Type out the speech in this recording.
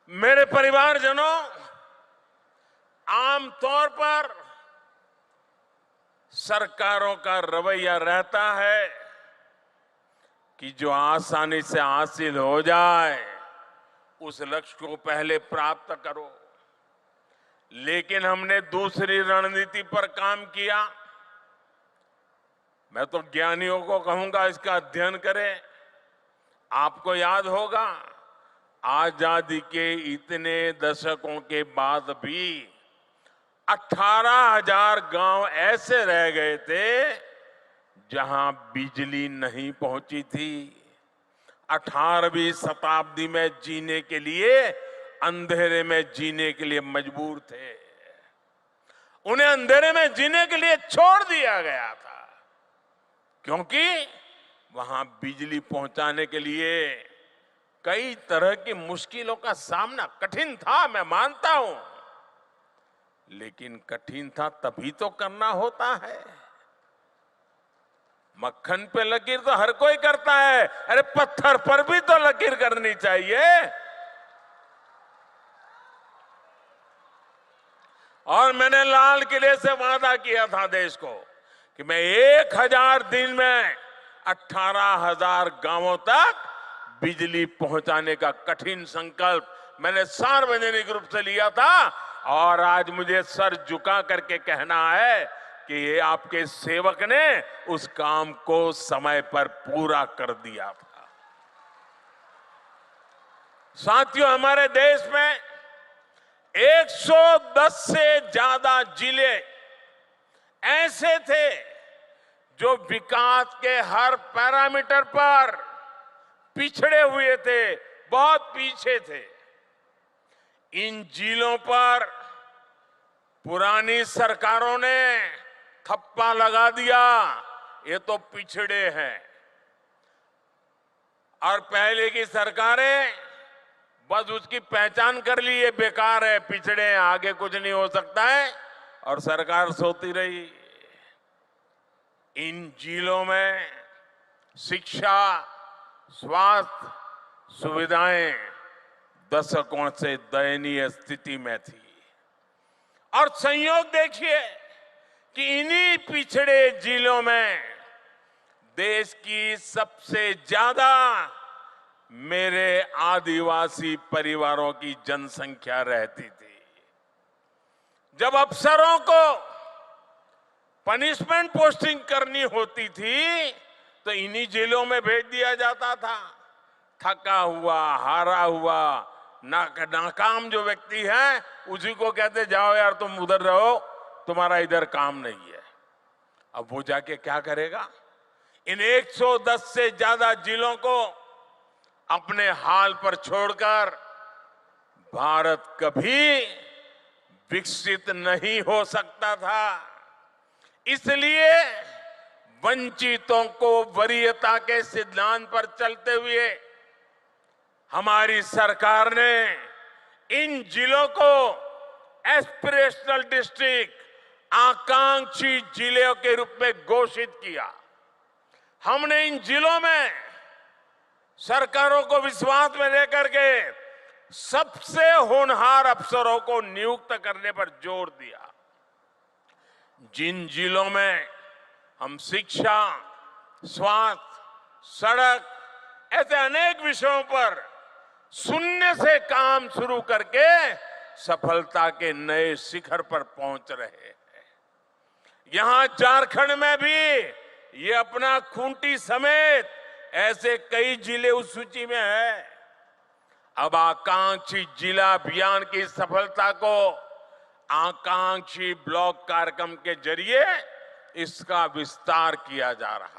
मेरे परिवारजनों, आमतौर पर सरकारों का रवैया रहता है कि जो आसानी से हासिल हो जाए उस लक्ष्य को पहले प्राप्त करो। लेकिन हमने दूसरी रणनीति पर काम किया। मैं तो ज्ञानियों को कहूंगा इसका अध्ययन करें। आपको याद होगा, आजादी के इतने दशकों के बाद भी 18,000 गांव ऐसे रह गए थे जहां बिजली नहीं पहुंची थी। 18वीं शताब्दी में जीने के लिए, अंधेरे में जीने के लिए मजबूर थे। उन्हें अंधेरे में जीने के लिए छोड़ दिया गया था, क्योंकि वहां बिजली पहुंचाने के लिए कई तरह की मुश्किलों का सामना कठिन था, मैं मानता हूं। लेकिन कठिन था तभी तो करना होता है। मक्खन पे लकीर तो हर कोई करता है, अरे पत्थर पर भी तो लकीर करनी चाहिए। और मैंने लाल किले से वादा किया था देश को कि मैं 1000 दिन में 18,000 गांवों तक बिजली पहुंचाने का कठिन संकल्प मैंने सार्वजनिक रूप से लिया था। और आज मुझे सर झुका करके कहना है कि ये आपके सेवक ने उस काम को समय पर पूरा कर दिया था। साथियों, हमारे देश में 110 से ज्यादा जिले ऐसे थे जो विकास के हर पैरामीटर पर पिछड़े हुए थे, बहुत पीछे थे। इन जिलों पर पुरानी सरकारों ने ठप्पा लगा दिया, ये तो पिछड़े हैं। और पहले की सरकारें बस उसकी पहचान कर ली, ये बेकार है, पिछड़े हैं, आगे कुछ नहीं हो सकता है, और सरकार सोती रही। इन जिलों में शिक्षा, स्वास्थ्य सुविधाएं दशकों से दयनीय स्थिति में थी। और संयोग देखिए कि इन्हीं पिछड़े जिलों में देश की सबसे ज्यादा मेरे आदिवासी परिवारों की जनसंख्या रहती थी। जब अफसरों को पनिशमेंट पोस्टिंग करनी होती थी तो इन्हीं जिलों में भेज दिया जाता था। थका हुआ, हारा हुआ, नाकाम जो व्यक्ति है उसी को कहते जाओ यार तुम उधर रहो, तुम्हारा इधर काम नहीं है। अब वो जाके क्या करेगा? इन 110 से ज्यादा जिलों को अपने हाल पर छोड़कर भारत कभी विकसित नहीं हो सकता था। इसलिए वंचितों को वरीयता के सिद्धांत पर चलते हुए हमारी सरकार ने इन जिलों को एस्पिरेशनल डिस्ट्रिक्ट, आकांक्षी जिलों के रूप में घोषित किया। हमने इन जिलों में सरकारों को विश्वास में लेकर के सबसे होनहार अफसरों को नियुक्त करने पर जोर दिया। जिन जिलों में हम शिक्षा, स्वास्थ्य, सड़क, ऐसे अनेक विषयों पर शून्य से काम शुरू करके सफलता के नए शिखर पर पहुंच रहे हैं। यहां झारखंड में भी ये अपना खूंटी समेत ऐसे कई जिले उस सूची में है। अब आकांक्षी जिला अभियान की सफलता को आकांक्षी ब्लॉक कार्यक्रम के जरिए इसका विस्तार किया जा रहा है।